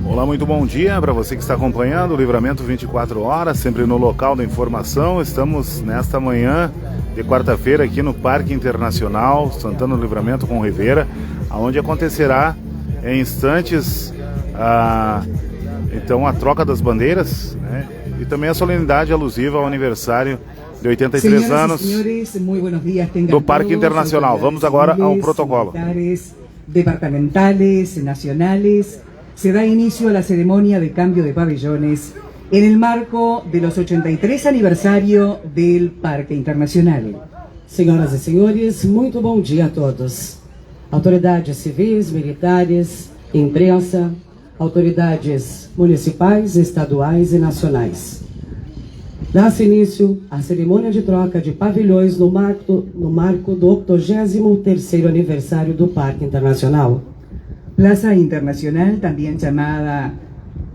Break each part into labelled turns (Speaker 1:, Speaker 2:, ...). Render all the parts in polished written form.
Speaker 1: Olá, muito bom dia para você que está acompanhando o Livramento 24 horas, sempre no local da informação. Estamos nesta manhã de quarta-feira aqui no Parque Internacional Santana do Livramento com Rivera, onde acontecerá em instantes então a troca das bandeiras, né? E também a solenidade alusiva ao aniversário de 83 anos do Parque Internacional. Vamos agora ao protocolo.
Speaker 2: Departamentales, nacionales, se da inicio a la ceremonia de cambio de pabellones en el marco de los 83 aniversario del Parque Internacional.
Speaker 3: Senhoras e senhores, muito bom dia a todos. Autoridades civis, militares, imprensa, autoridades municipais, estaduais e nacionais. Dá-se início à cerimônia de troca de pavilhões no marco do 83º aniversário do Parque Internacional.
Speaker 2: Plaza Internacional, también llamada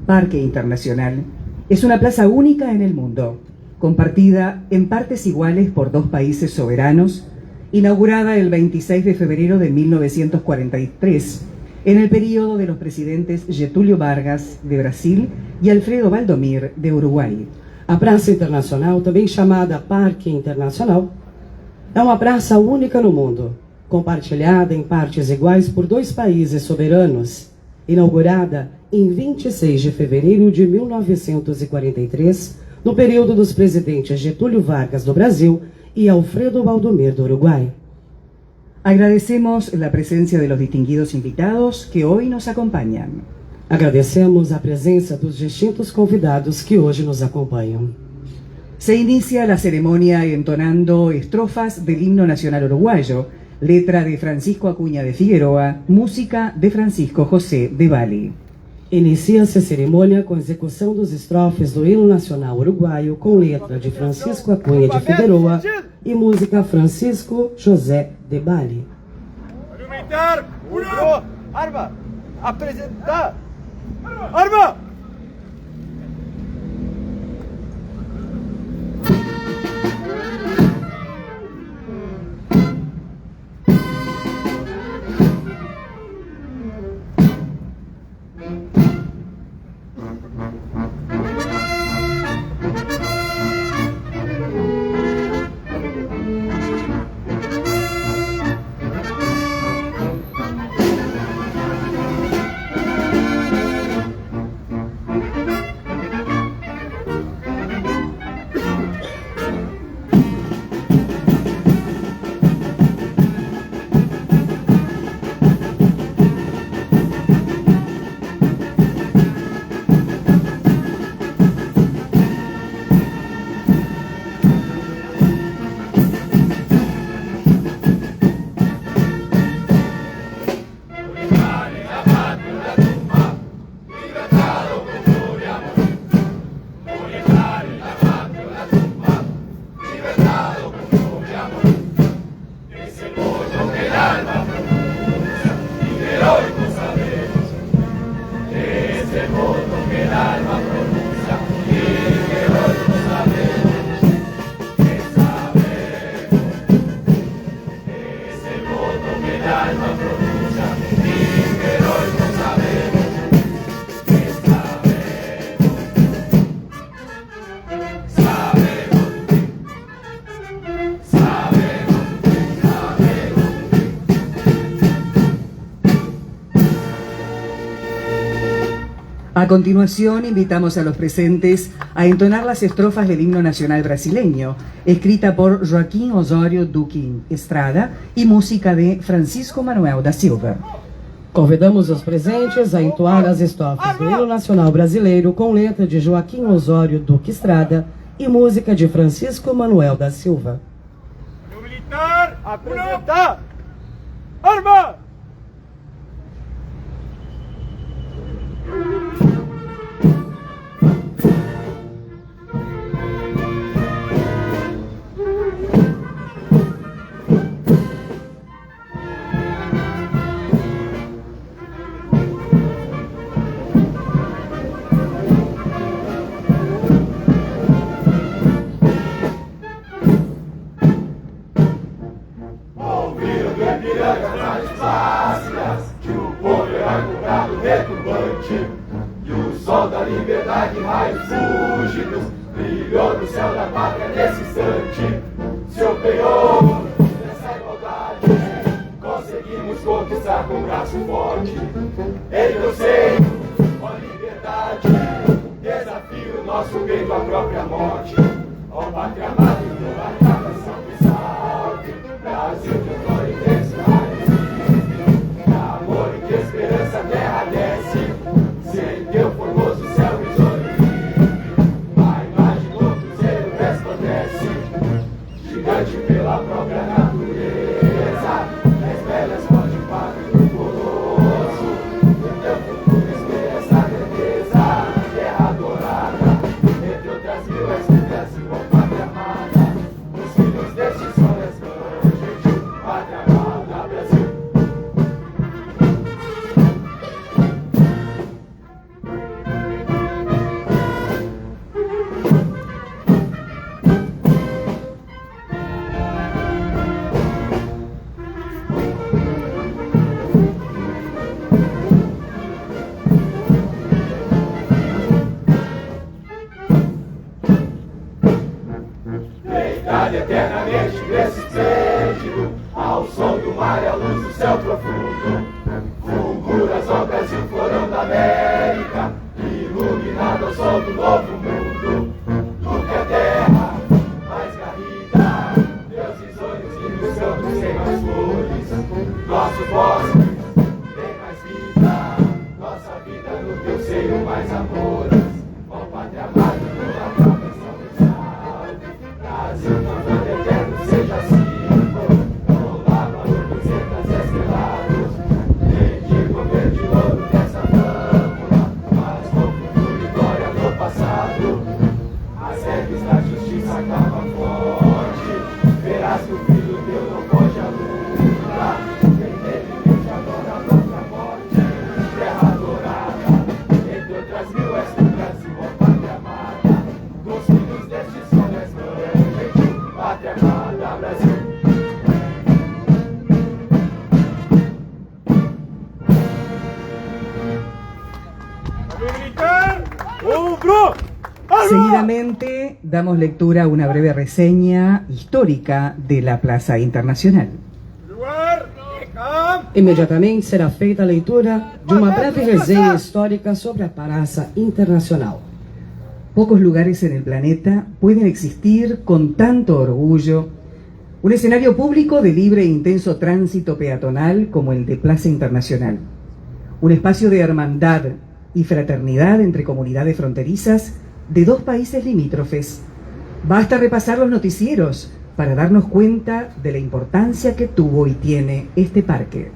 Speaker 2: Parque Internacional, es una plaza única en el mundo, compartida en partes iguales por dos países soberanos, inaugurada el 26 de febrero de 1943, en el periodo de los presidentes Getúlio Vargas, de Brasil, y Alfredo Valdomir, de Uruguay.
Speaker 3: A Praça Internacional, também chamada Parque Internacional, é uma praça única no mundo, compartilhada em partes iguais por dois países soberanos, inaugurada em 26 de fevereiro de 1943, no período dos presidentes Getúlio Vargas do Brasil e Alfredo Valdomir do Uruguai.
Speaker 2: Agradecemos la presencia de los distinguidos invitados que hoy nos acompañan.
Speaker 3: Agradecemos a presença dos distintos convidados que hoje nos acompanham.
Speaker 2: Se inicia la ceremonia entonando estrofas del himno nacional uruguayo, letra de Francisco Acuña de Figueroa, música de Francisco José de Bali.
Speaker 3: Inicia-se a cerimônia com a execução dos estrofes do hino nacional uruguaio com letra de Francisco Acuña de Figueroa e música Francisco José de Bali.
Speaker 4: Militar, arma, apresentar, arma!
Speaker 2: A continuación, invitamos a los presentes a entonar las estrofas del himno nacional brasileño, escrita por Joaquim Osório Duque Estrada y música de Francisco Manuel da Silva.
Speaker 3: Convidamos os presentes a entoar as estrofes do hino nacional brasileiro com letra de Joaquim Osório Duque Estrada e música de Francisco Manuel da Silva.
Speaker 4: Militar, apresentar, arma! Ouviu, Ipiranga,
Speaker 5: retumbante. E o sol da liberdade, raio fúlgido, brilhou no céu da pátria nesse instante. Se operou nessa igualdade, conseguimos conquistar com o braço forte. Ele eu sei, com a liberdade, desafio nosso peito à própria morte. Ó pátria amada, tua nação que salve, Brasil de glória e de amor e de esperança a terra desce, se em teu formoso céu risonho, a imagem do cruzeiro resplandece, gigante pela própria natureza, as velhas pode pátria do colosso, no teu futuro esperança certeza, terra adorada, entre outras mil escritas e uma pátria amada, os filhos deste sol resplandente, pátria amada Brasil. Deitado eternamente nesse esplêndido, ao som do mar e à luz do céu profundo, fulguras ao Brasil, florão da América, iluminado ao sol do novo mundo. Do que a terra mais garrida, teus risonhos e nos campos sem mais flores, nossos bosques tem mais vida, nossa vida no teu seio mais amores. Ó pátria amada, tua própria salvação, Brasil, teu eterno seja símbolo, com lava, borboletas estrelados, dedico verde ouro dessa flâmula, mas com futuro e glória no passado. As regras da justiça acabam forte, verás que o filho teu não foge à luta, vem nele desde agora a própria morte, terra adorada, entre outras mil escritas e uma pátria amada, dos filhos deste sol resplandente, pátria amada Brasil.
Speaker 4: Cambio militar, hombro, arma.
Speaker 2: Seguidamente damos lectura a una breve reseña histórica de la Plaza Internacional.
Speaker 4: Lugar, campo.
Speaker 3: Imediatamente será feita a leitura de uma breve resenha histórica sobre a Praça Internacional.
Speaker 2: Pocos lugares en el planeta pueden existir con tanto orgullo un escenario público de libre e intenso tránsito peatonal como el de Plaza Internacional. Un espacio de hermandad y fraternidad entre comunidades fronterizas de dos países limítrofes. Basta repasar los noticieros para darnos cuenta de la importancia que tuvo y tiene este parque.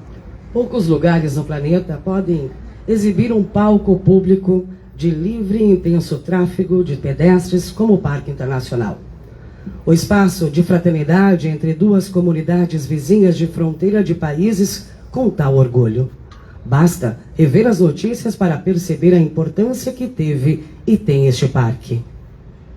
Speaker 3: Poucos lugares no planeta podem exibir um palco público de livre e intenso tráfego de pedestres como o Parque Internacional. O espaço de fraternidade entre duas comunidades vizinhas de fronteira de países com tal orgulho. Basta rever as notícias para perceber a importância que teve e tem este parque.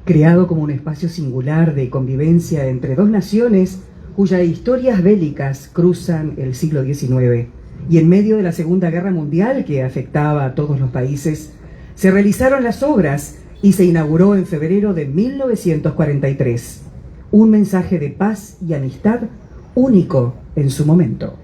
Speaker 2: Creado como un espacio singular de convivencia entre dos naciones cuyas historias bélicas cruzan el siglo XIX y en medio de la Segunda Guerra Mundial que afectaba a todos los países, se realizaron las obras y se inauguró en febrero de 1943. Un mensaje de paz y amistad único en su momento.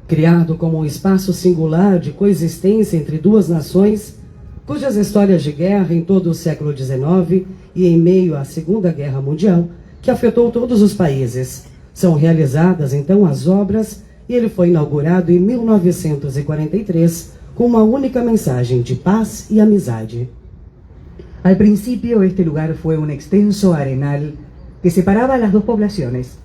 Speaker 3: Criado como um espaço singular de coexistência entre duas nações, cujas histórias de guerra em todo o século XIX e em meio à Segunda Guerra Mundial, que afetou todos os países, são realizadas então as obras e ele foi inaugurado em 1943 com uma única mensagem de paz e amizade.
Speaker 2: Al principio este lugar fue un extenso arenal que separaba las dos poblaciones.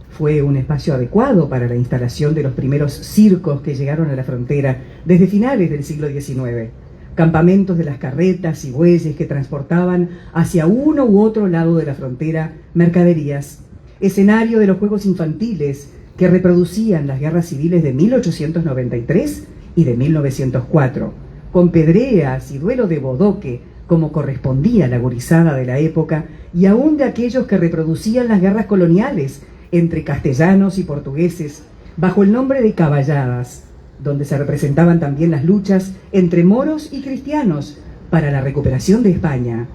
Speaker 2: Fue un espacio adecuado para la instalación de los primeros circos que llegaron a la frontera desde finales del siglo XIX. Campamentos de las carretas y bueyes que transportaban hacia uno u otro lado de la frontera mercaderías. Escenario de los juegos infantiles que reproducían las guerras civiles de 1893 y de 1904, con pedreas y duelo de bodoque, como correspondía a la gurizada de la época, y aún de aquellos que reproducían las guerras coloniales entre castellanos y portugueses, bajo el nombre de caballadas, donde se representaban también las luchas entre moros y cristianos para la recuperación de España.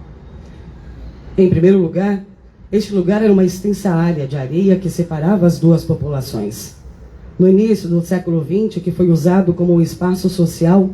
Speaker 3: Em primeiro lugar, este lugar era uma extensa área de areia que separava as duas populações. No início do século XX, que foi usado como um espaço social,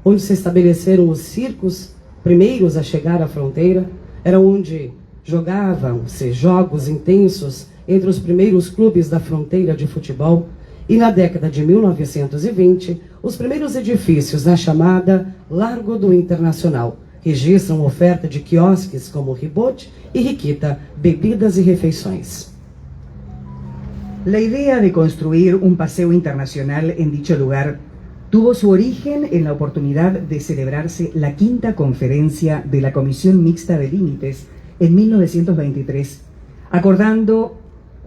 Speaker 3: onde se estabeleceram os circos, primeiros a chegar à fronteira, era onde jogavam-se jogos intensos entre os primeiros clubes da fronteira de futebol, e na década de 1920, os primeiros edifícios na chamada Largo do Internacional registram oferta de quiosques como Ribot y Riquita, bebidas y refeições.
Speaker 2: La idea de construir un paseo internacional en dicho lugar tuvo su origen en la oportunidad de celebrarse la quinta conferencia de la Comisión Mixta de Límites en 1923, acordando,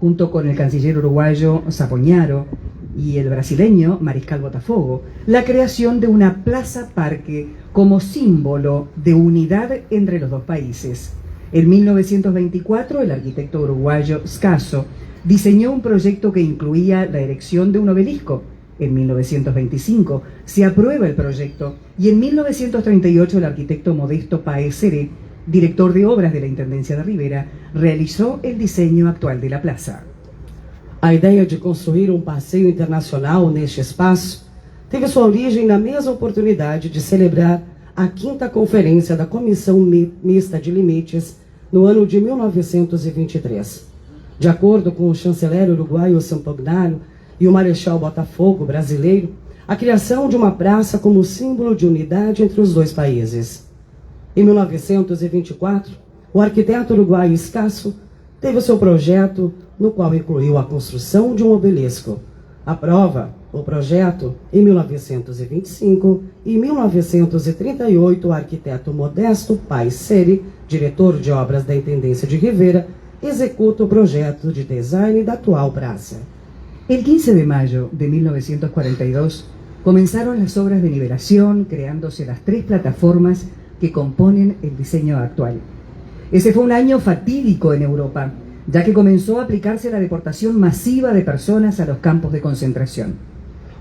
Speaker 2: junto con el canciller uruguayo Sapoñaro y el brasileño Mariscal Botafogo, la creación de una plaza-parque como símbolo de unidad entre los dos países. En 1924, el arquitecto uruguayo Scasso diseñó un proyecto que incluía la erección de un obelisco. En 1925 se aprueba el proyecto y en 1938 el arquitecto Modesto Páez Seré, director de obras de la Intendencia de Rivera, realizó el diseño actual de la plaza.
Speaker 3: A ideia de construir um passeio internacional neste espaço teve sua origem na mesma oportunidade de celebrar a quinta conferência da Comissão Mista de Limites no ano de 1923. De acordo com o chanceler uruguaio Sampagnaro e o marechal Botafogo brasileiro, a criação de uma praça como símbolo de unidade entre os dois países. Em 1924, o arquiteto uruguaio Scasso teve o seu projeto, no qual incluiu a construção de um obelisco. Aprova o projeto em 1925 e em 1938 o arquiteto Modesto Páez Seré, diretor de obras da Intendência de Rivera, ejecuta o projeto de design da atual praça.
Speaker 2: El 15 de mayo de 1942 comenzaron las obras de nivelación, creándose las 3 plataformas que componen el diseño actual. Ese fue un año fatídico en Europa, ya que comenzó a aplicarse la deportación masiva de personas a los campos de concentración.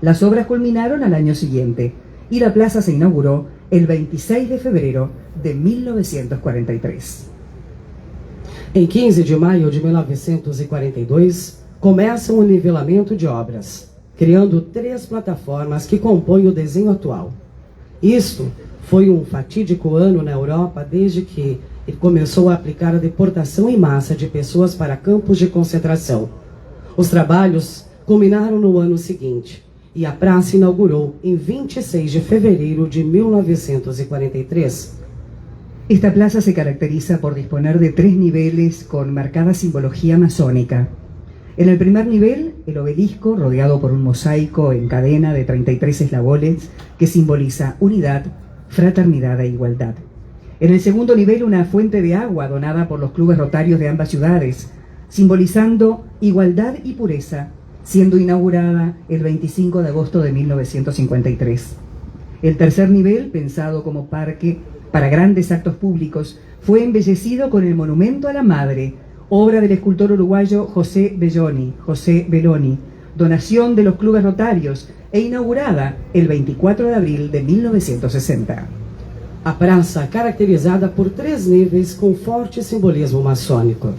Speaker 2: Las obras culminaron al año siguiente y la plaza se inauguró el 26 de febrero de 1943.
Speaker 3: Em 15 de maio de 1942, começa o nivelamento de obras, criando 3 plataformas que compõem o desenho atual. Isto foi um fatídico ano na Europa desde que ele começou a aplicar a deportação em massa de pessoas para campos de concentração. Os trabalhos culminaram no ano seguinte e a praça inaugurou em 26 de fevereiro de 1943.
Speaker 2: Esta plaza se caracteriza por disponer de 3 niveles con marcada simbología masónica. En el primer nivel, el obelisco rodeado por un mosaico en cadena de 33 eslabones que simboliza unidad, fraternidad e igualdad. En el segundo nivel, una fuente de agua donada por los clubes rotarios de ambas ciudades, simbolizando igualdad y pureza, siendo inaugurada el 25 de agosto de 1953. El tercer nivel, pensado como parque para grandes actos públicos, fue embellecido con el monumento a la Madre, obra del escultor uruguayo José Belloni, donación de los clubes rotarios e inaugurada el 24 de abril de 1960.
Speaker 3: A praça caracterizada por 3 níveis com forte simbolismo maçônico.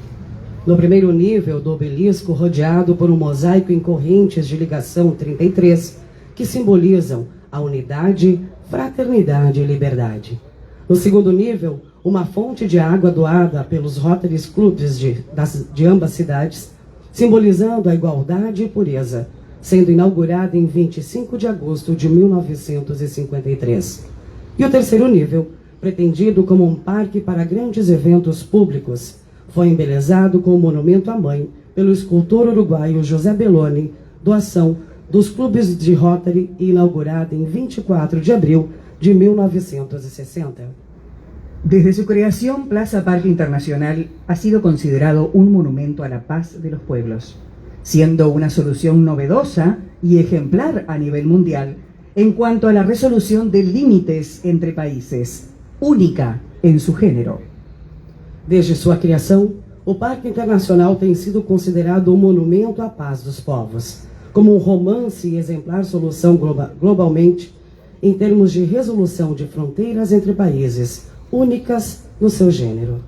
Speaker 3: No primeiro nível do obelisco, rodeado por um mosaico em correntes de ligação 33, que simbolizam a unidade, fraternidade e liberdade. No segundo nível, uma fonte de água doada pelos Rotary Clubs de ambas cidades, simbolizando a igualdade e pureza, sendo inaugurada em 25 de agosto de 1953. E o terceiro nível, pretendido como um parque para grandes eventos públicos, foi embelezado com o monumento à mãe pelo escultor uruguaio José Belloni, doação dos clubes de Rotary e inaugurada em 24 de abril de 1960.
Speaker 2: Desde su creación, Plaza Parque Internacional ha sido considerado un monumento a la paz de los pueblos, siendo una solución novedosa y ejemplar a nivel mundial en cuanto a la resolución de límites entre países, única en su género.
Speaker 3: Desde sua criação, o Parque Internacional tem sido considerado um monumento à paz dos povos, como um romance e exemplar solução globalmente em termos de resolução de fronteiras entre países, únicas no seu gênero.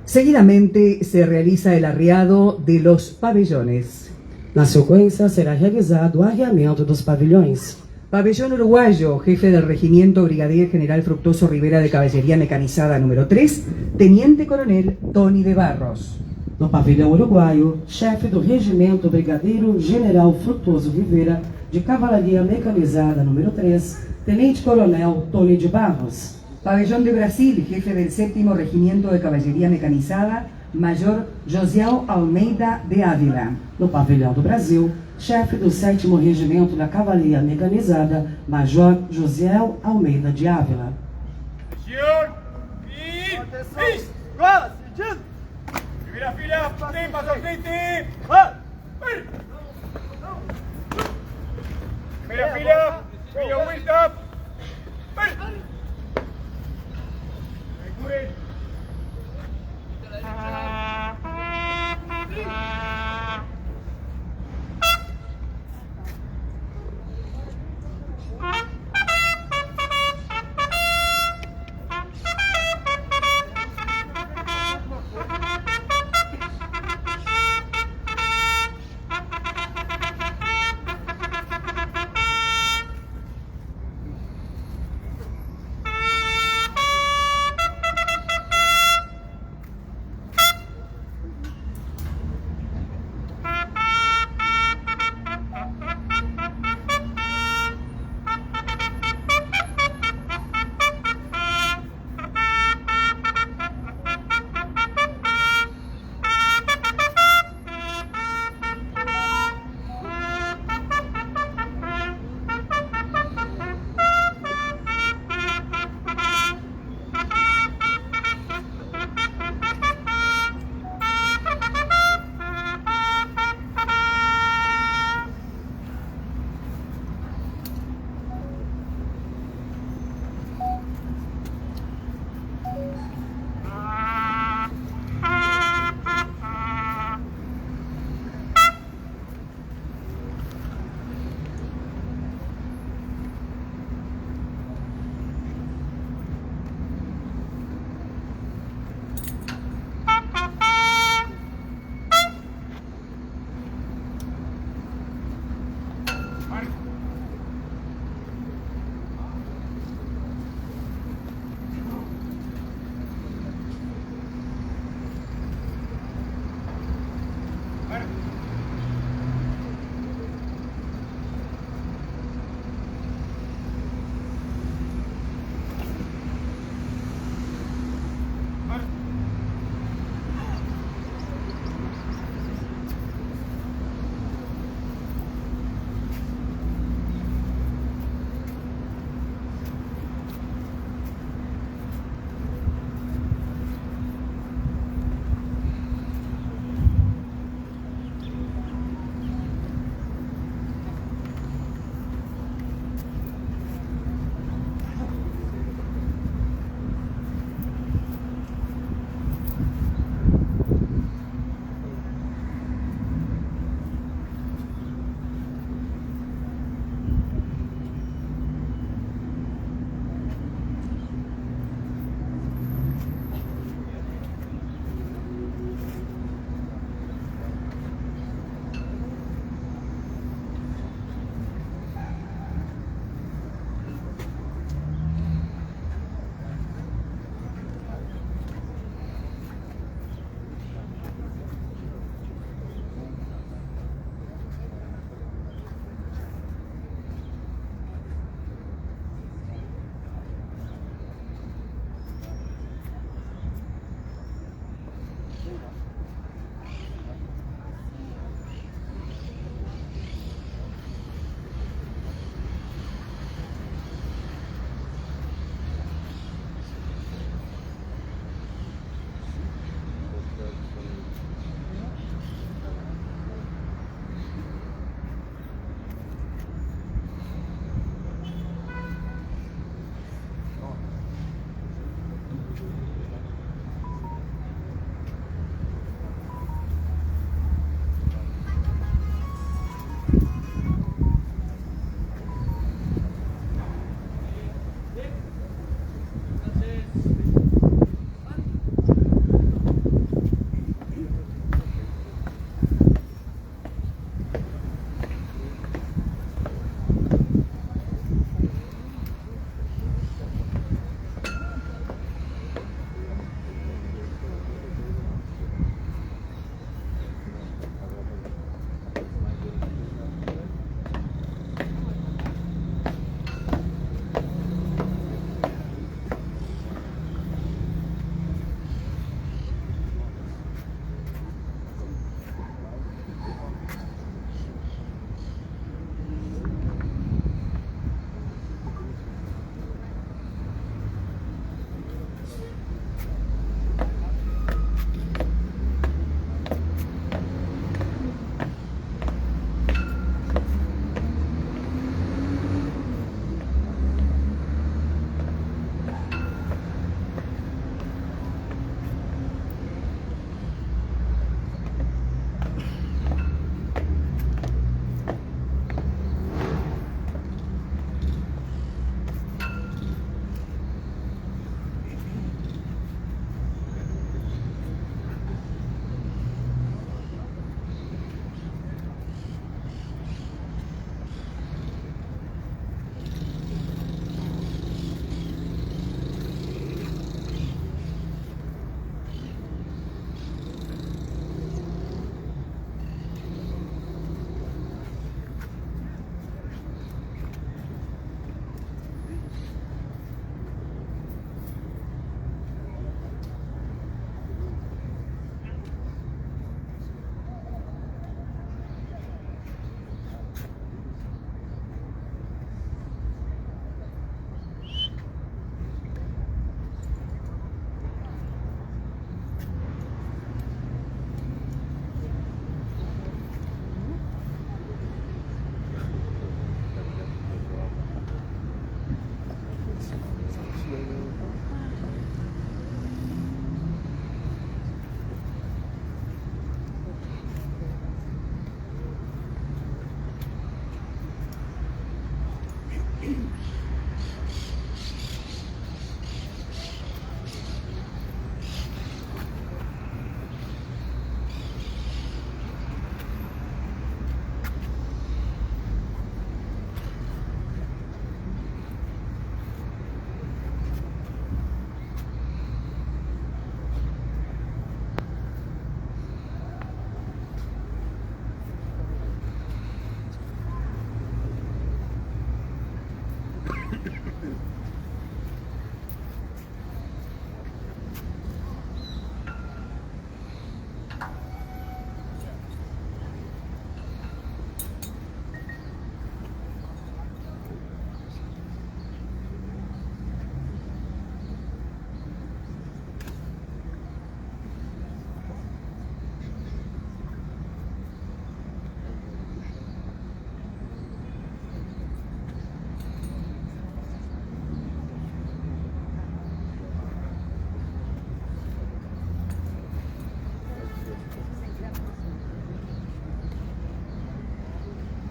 Speaker 2: Seguidamente se realiza el arriado de los pabellones.
Speaker 3: Na sequência, será realizado o arreamento dos pavilhões.
Speaker 2: Pabellón uruguayo, jefe del regimiento Brigadier General Fructuoso Rivera de Caballería Mecanizada número 3, Teniente Coronel Tony de Barros.
Speaker 3: No pavilhão uruguaio, chefe do regimento Brigadeiro General Fructuoso Rivera de Cavalaria Mecanizada número 3, Tenente Coronel Tony de Barros.
Speaker 2: Pabellón de Brasil, jefe del 7º Regimiento de Caballería Mecanizada, Mayor Josiel Almeida de Ávila.
Speaker 3: No pavilhão do Brasil, chefe do 7º Regimento da Cavalaria Mecanizada, Major Josiel Almeida de Ávila.
Speaker 4: Atención y ¡lis! ¡Guarda! ¡Silencio! Primera fila, ten, paso al frente. ¡Va! ¡Ver! Primera fila, media vuelta. ¡Ver! Recuren.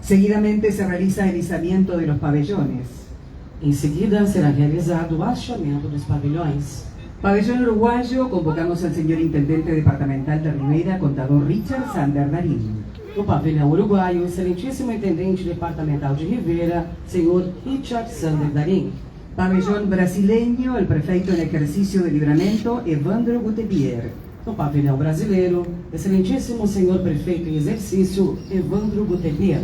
Speaker 2: Seguidamente se realiza el izamiento de los pabellones.
Speaker 3: Em seguida, será realizado o hasteamento dos pavilhões.
Speaker 2: Pabellón uruguayo, convocamos al señor Intendente Departamental de Rivera, contador Richard Sander Darín.
Speaker 3: No pavilhão uruguaio, o excelentíssimo Intendente Departamental de Rivera, senhor Richard Sander Darín.
Speaker 2: Pabellón brasileño, el prefeito en ejercicio de Livramento, Evandro Gutebier.
Speaker 3: No pavilhão brasileiro, excelentíssimo senhor prefeito em exercício, Evandro Gutebier.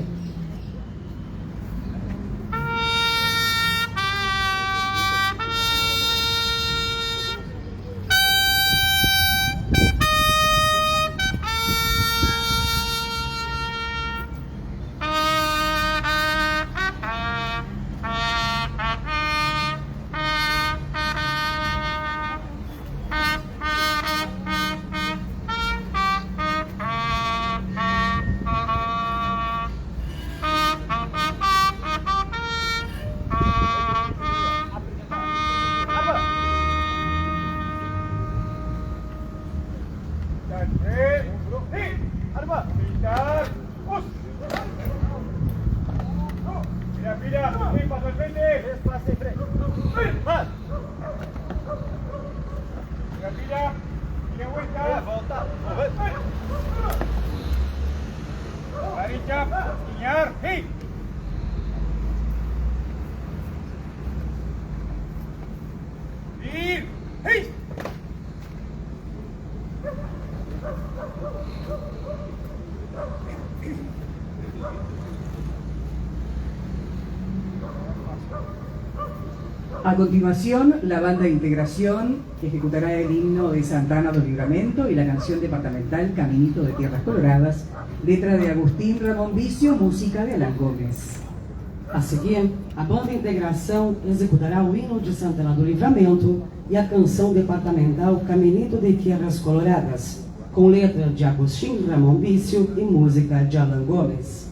Speaker 2: A continuación, la banda de integración ejecutará el himno de Santana do Livramento y la canción departamental Caminito de Tierras Coloradas, letra de Agustín Ramón Vicio, música de Alan Gómez.
Speaker 3: A seguir, a banda Integração executará o hino de Santana do Livramento e a canção departamental Caminito de Tierras Coloradas, com letra de Agustín Ramón Vicio e música de Alan Gómez.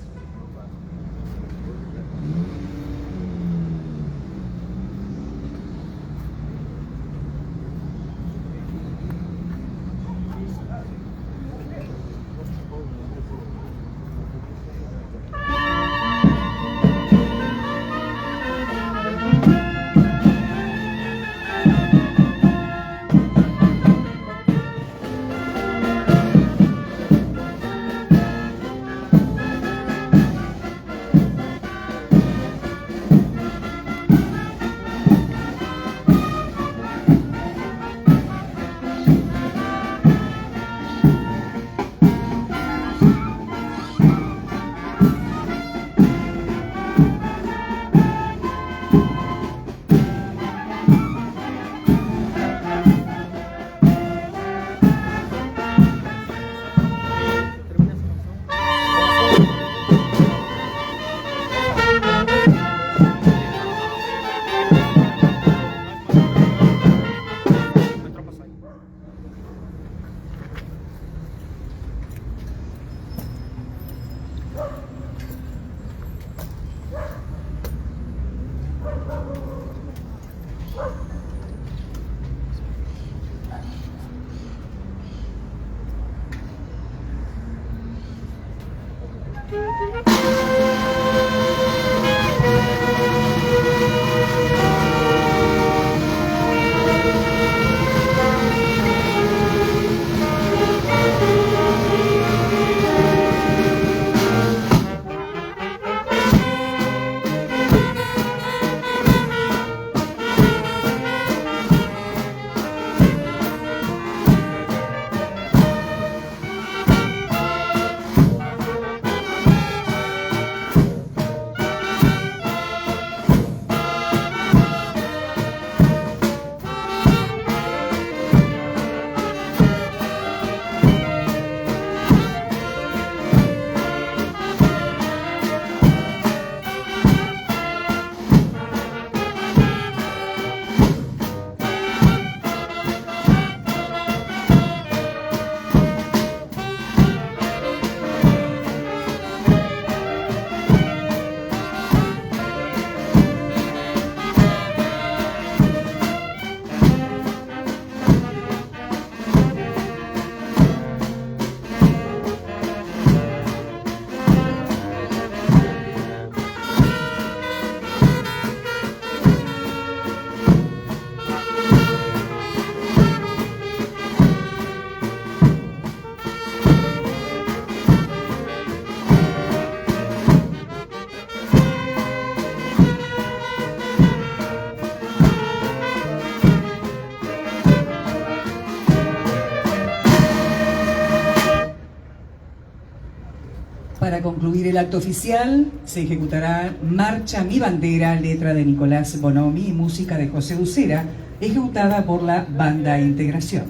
Speaker 2: Para concluir el acto oficial, se ejecutará Marcha Mi Bandera, letra de Nicolás Bonomi y música de José Ucera, ejecutada por la Banda Integración.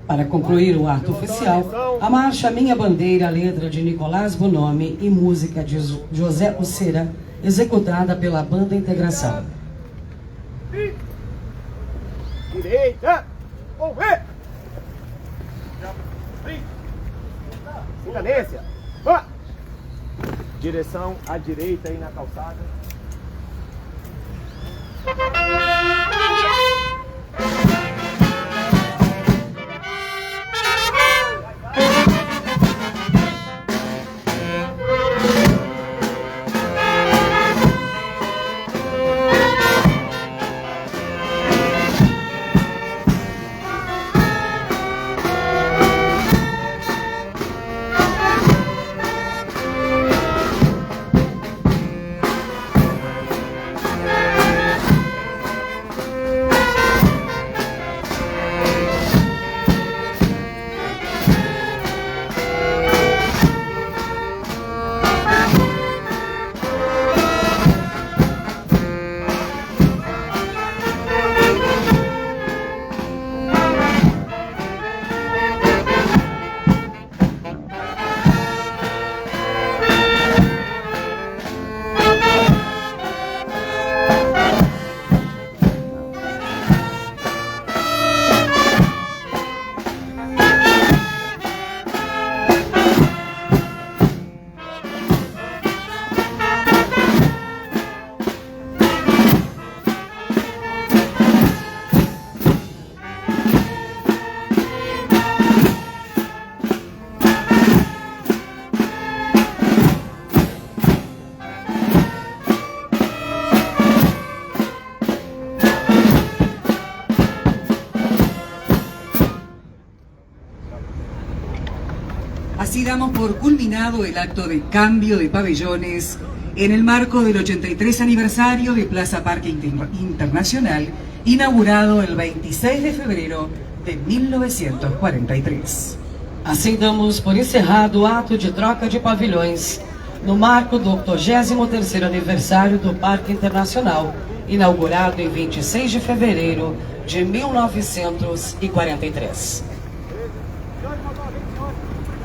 Speaker 3: Para concluir o ato oficial, a marcha Minha Bandeira, letra de Nicolás Bonomi e música de José Ucera, executada pela Banda Integração.
Speaker 4: Direita! Mover! Silêncio! Direção à direita aí na calçada.
Speaker 2: Así damos por culminado el acto de cambio de pabellones en el marco del 83 aniversario de Plaza Parque Internacional, inaugurado el 26 de febrero de 1943.
Speaker 3: Assim damos por encerrado o ato de troca de pavilhões no marco do 83º aniversário do Parque Internacional, inaugurado em 26 de fevereiro de 1943.